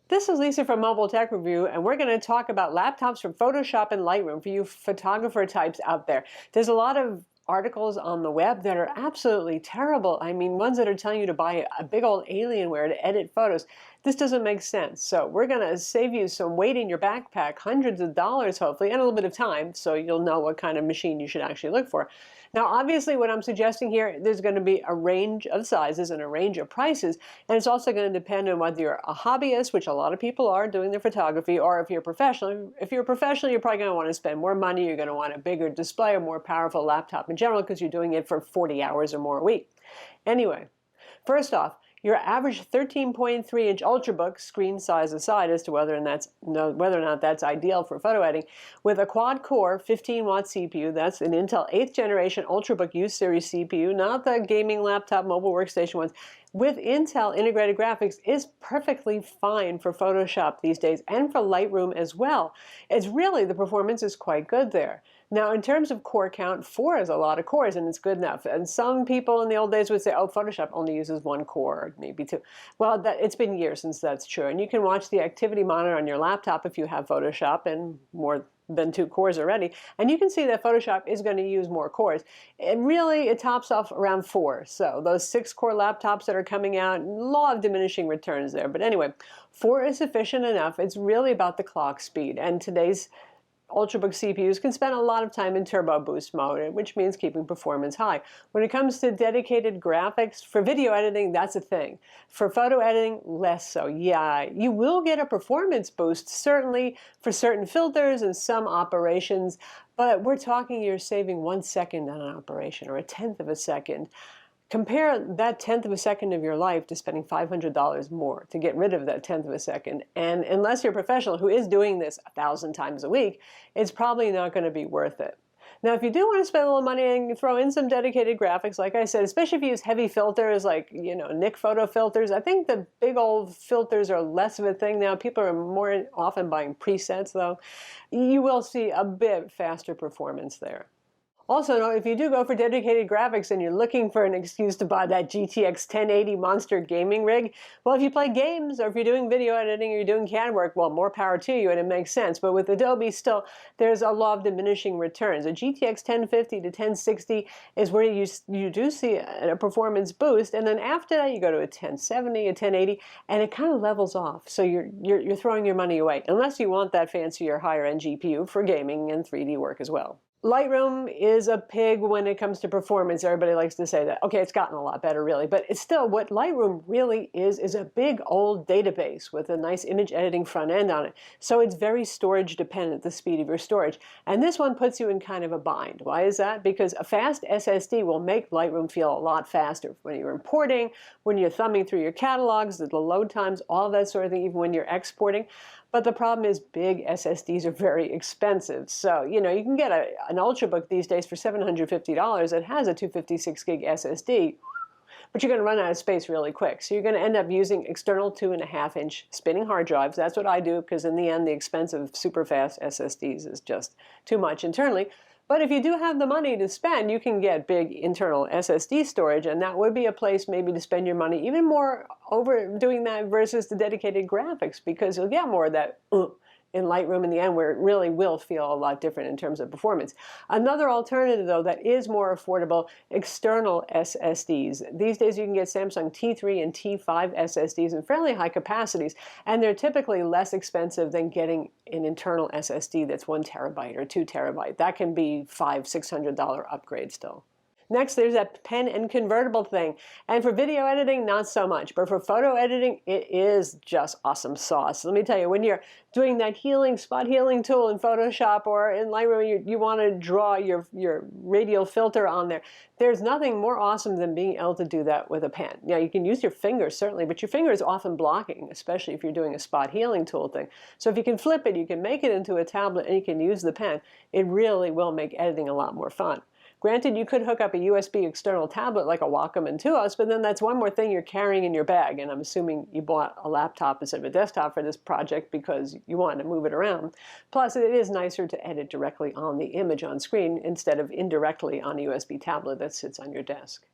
This is Lisa from Mobile Tech Review, and we're going to talk about laptops from Photoshop and Lightroom for you photographer types out there. There's a lot of articles on the web that are absolutely terrible. I mean, ones that are telling you to buy a big old Alienware to edit photos. This doesn't make sense. So we're going to save you some weight in your backpack, hundreds of dollars hopefully, and a little bit of time, so you'll know what kind of machine you should actually look for. Now, obviously, what I'm suggesting here, there's going to be a range of sizes and a range of prices, and it's also going to depend on whether you're a hobbyist, which a lot of people are doing their photography, or if you're a professional. If you're a professional, you're probably going to want to spend more money. You're going to want a bigger display, a more powerful laptop in general, because you're doing it for 40 hours or more a week. Anyway, first off, your average 13.3-inch Ultrabook, screen size aside as to whether or not that's ideal for photo editing, with a quad-core 15-watt CPU. That's an Intel 8th generation Ultrabook U series CPU, not the gaming laptop mobile workstation ones. With Intel integrated graphics is perfectly fine for Photoshop these days and for Lightroom as well. It's really, the performance is quite good there. Now, in terms of core count, 4 is a lot of cores, and it's good enough. And some people in the old days would say, oh, Photoshop only uses 1 core, or maybe 2. Well, it's been years since that's true. And you can watch the activity monitor on your laptop if you have Photoshop and more than 2 cores already. And you can see that Photoshop is going to use more cores. It tops off around 4. So those 6-core laptops that are coming out, law of diminishing returns there. But anyway, 4 is sufficient enough. It's really about the clock speed. And today's Ultrabook CPUs can spend a lot of time in turbo boost mode, which means keeping performance high. When it comes to dedicated graphics, for video editing, that's a thing. For photo editing, less so. Yeah, you will get a performance boost, certainly for certain filters and some operations, but we're talking you're saving 1 second on an operation, or a tenth of a second. Compare that tenth of a second of your life to spending $500 more to get rid of that tenth of a second. And unless you're a professional who is doing this 1,000 times a week, it's probably not going to be worth it. Now, if you do want to spend a little money and throw in some dedicated graphics, like I said, especially if you use heavy filters like, Nik photo filters, I think the big old filters are less of a thing now. People are more often buying presets, though. You will see a bit faster performance there. Also, if you do go for dedicated graphics and you're looking for an excuse to buy that GTX 1080 monster gaming rig, well, if you play games or if you're doing video editing or you're doing CAD work, well, more power to you and it makes sense. But with Adobe, still, there's a law of diminishing returns. A GTX 1050 to 1060 is where you do see a performance boost, and then after that, you go to a 1070, a 1080, and it kind of levels off. So you're throwing your money away, unless you want that fancier, higher-end GPU for gaming and 3D work as well. Lightroom is a pig when it comes to performance. Everybody likes to say that. Okay, it's gotten a lot better, really. But it's still, what Lightroom really is a big old database with a nice image editing front end on it. So it's very storage dependent, the speed of your storage. And this one puts you in kind of a bind. Why is that? Because a fast SSD will make Lightroom feel a lot faster. When you're importing, when you're thumbing through your catalogs, the load times, all that sort of thing, even when you're exporting. But the problem is big SSDs are very expensive. So, you can get an Ultrabook these days for $750 that has a 256 gig SSD, but you're going to run out of space really quick. So you're going to end up using external 2.5-inch spinning hard drives. That's what I do, because in the end, the expensive super fast SSDs is just too much internally. But if you do have the money to spend, you can get big internal SSD storage, and that would be a place maybe to spend your money even more over doing that versus the dedicated graphics, because you'll get more of that in Lightroom in the end, where it really will feel a lot different in terms of performance. Another alternative, though, that is more affordable, external SSDs. These days you can get Samsung T3 and T5 SSDs in fairly high capacities, and they're typically less expensive than getting an internal SSD that's 1 terabyte or 2 terabyte. That can be $500–600 upgrade still. Next, there's that pen and convertible thing. And for video editing, not so much. But for photo editing, it is just awesome sauce. Let me tell you, when you're doing that spot healing tool in Photoshop or in Lightroom, you want to draw your radial filter on there. There's nothing more awesome than being able to do that with a pen. Now, you can use your fingers, certainly, but your finger is often blocking, especially if you're doing a spot healing tool thing. So if you can flip it, you can make it into a tablet, and you can use the pen. It really will make editing a lot more fun. Granted, you could hook up a USB external tablet like a Wacom Intuos, but then that's one more thing you're carrying in your bag. And I'm assuming you bought a laptop instead of a desktop for this project because you wanted to move it around. Plus, it is nicer to edit directly on the image on screen instead of indirectly on a USB tablet that sits on your desk.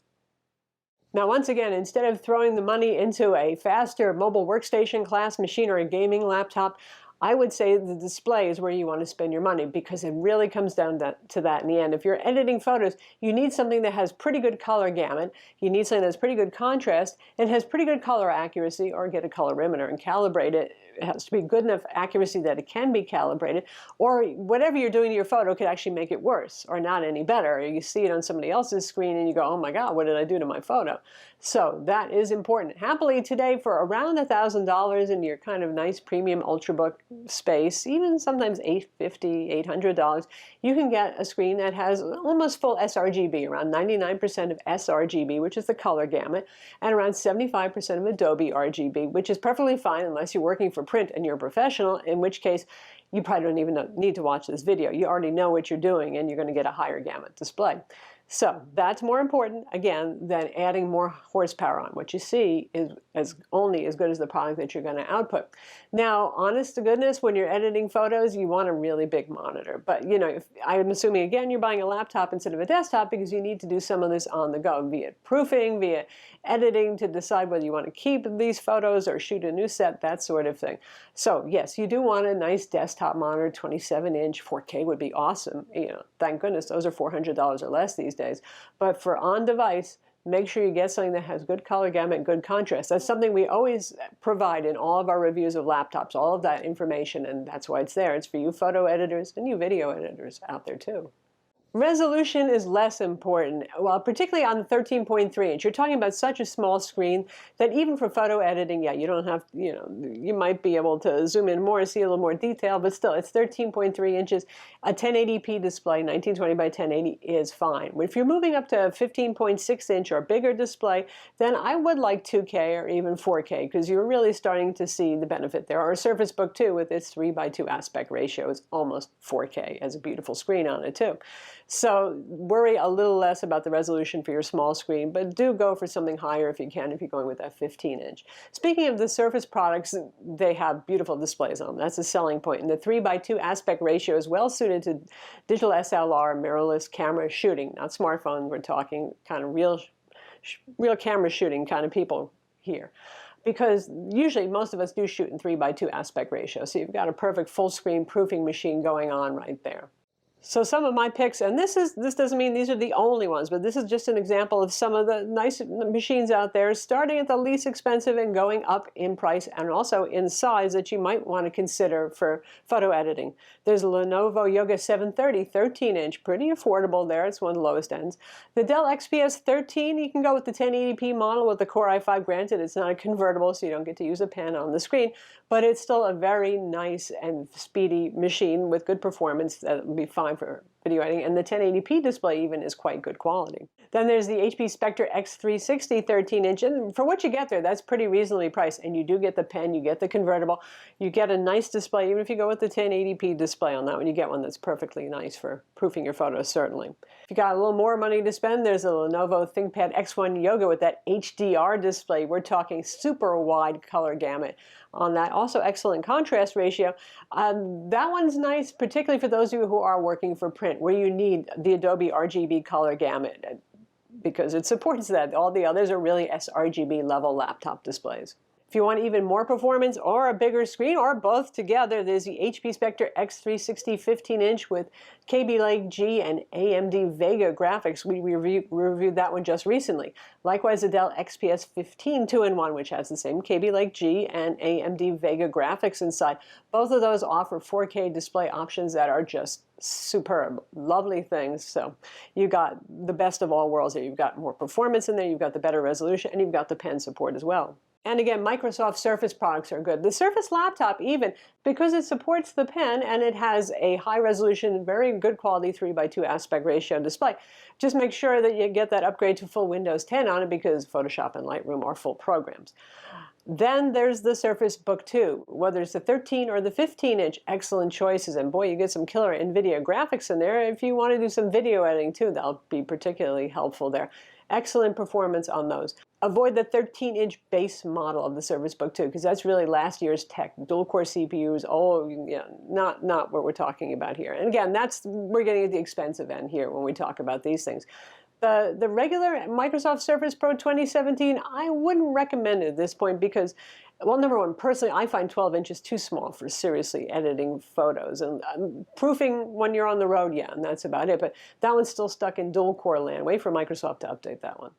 Now, once again, instead of throwing the money into a faster mobile workstation class machine or a gaming laptop, I would say the display is where you want to spend your money because it really comes down to that in the end. If you're editing photos, you need something that has pretty good color gamut. You need something that has pretty good contrast and has pretty good color accuracy, or get a colorimeter and calibrate it. It has to be good enough accuracy that it can be calibrated, or whatever you're doing to your photo could actually make it worse or not any better. You see it on somebody else's screen and you go, oh my God, what did I do to my photo? So that is important. Happily today, for around $1,000 in your kind of nice premium Ultrabook space, even sometimes $850, $800, you can get a screen that has almost full sRGB, around 99% of sRGB, which is the color gamut, and around 75% of Adobe RGB, which is perfectly fine unless you're working for print and you're a professional, in which case you probably don't even need to watch this video. You already know what you're doing and you're going to get a higher gamut display. So that's more important, again, than adding more horsepower on. What you see is only as good as the product that you're going to output. Now, honest to goodness, when you're editing photos, you want a really big monitor. But, you know, I'm assuming, again, you're buying a laptop instead of a desktop because you need to do some of this on the go, via proofing, via editing to decide whether you want to keep these photos or shoot a new set, that sort of thing. So, yes, you do want a nice desktop monitor, 27-inch, 4K would be awesome. You know, thank goodness those are $400 or less these days. But for on-device, make sure you get something that has good color gamut, good contrast. That's something we always provide in all of our reviews of laptops, all of that information, and that's why it's there. It's for you photo editors and you video editors out there too. Resolution is less important, well, particularly on the 13.3 inch. You're talking about such a small screen that even for photo editing, yeah, you don't have, you know, you might be able to zoom in more, see a little more detail, but still, it's 13.3 inches. A 1080p display, 1920 by 1080, is fine. If you're moving up to a 15.6 inch or bigger display, then I would like 2K or even 4K, because you're really starting to see the benefit there. Our Surface Book 2 with its 3:2 aspect ratio is almost 4K, has a beautiful screen on it too. So worry a little less about the resolution for your small screen, but do go for something higher if you can, if you're going with that 15-inch. Speaking of the Surface products, they have beautiful displays on them. That's a selling point. And the 3:2 aspect ratio is well suited to digital SLR, mirrorless camera shooting, not smartphone. We're talking kind of real camera shooting kind of people here. Because usually most of us do shoot in 3:2 aspect ratio. So you've got a perfect full screen proofing machine going on right there. So some of my picks, and this doesn't mean these are the only ones, but this is just an example of some of the nice machines out there, starting at the least expensive and going up in price and also in size that you might want to consider for photo editing. There's a Lenovo Yoga 730, 13-inch, pretty affordable there. It's one of the lowest ends. The Dell XPS 13, you can go with the 1080p model with the Core i5. Granted, it's not a convertible, so you don't get to use a pen on the screen, but it's still a very nice and speedy machine with good performance that would be fine for video editing, and the 1080p display even is quite good quality. Then there's the HP Spectre X360 13-inch, and for what you get there, that's pretty reasonably priced, and you do get the pen, you get the convertible, you get a nice display. Even if you go with the 1080p display on that one, you get one that's perfectly nice for proofing your photos, certainly. If you got a little more money to spend, there's a Lenovo ThinkPad X1 Yoga with that HDR display. We're talking super wide color gamut on that. Also excellent contrast ratio. That one's nice, particularly for those of you who are working for print, where you need the Adobe RGB color gamut, because it supports that. All the others are really sRGB level laptop displays. If you want even more performance or a bigger screen or both together, there's the HP Spectre X360 15-inch with Kaby Lake G and AMD Vega graphics. We reviewed that one just recently. Likewise, the Dell XPS 15 2-in-1, which has the same Kaby Lake G and AMD Vega graphics inside. Both of those offer 4K display options that are just superb, lovely things. So you got the best of all worlds there. You've got more performance in there, you've got the better resolution, and you've got the pen support as well. And again, Microsoft Surface products are good. The Surface Laptop, even, because it supports the pen and it has a high resolution, very good quality 3:2 aspect ratio display, just make sure that you get that upgrade to full Windows 10 on it, because Photoshop and Lightroom are full programs. Then there's the Surface Book 2, whether it's the 13 or the 15-inch, excellent choices. And boy, you get some killer NVIDIA graphics in there. If you want to do some video editing too, that'll be particularly helpful there. Excellent performance on those. Avoid the 13-inch base model of the Surface Book 2, because that's really last year's tech. Dual-core CPUs, not what we're talking about here. And again, we're getting at the expensive end here when we talk about these things. The regular Microsoft Surface Pro 2017, I wouldn't recommend it at this point because, well, number one, personally, I find 12 inches too small for seriously editing photos. And proofing when you're on the road, yeah, and that's about it. But that one's still stuck in dual core land. Wait for Microsoft to update that one.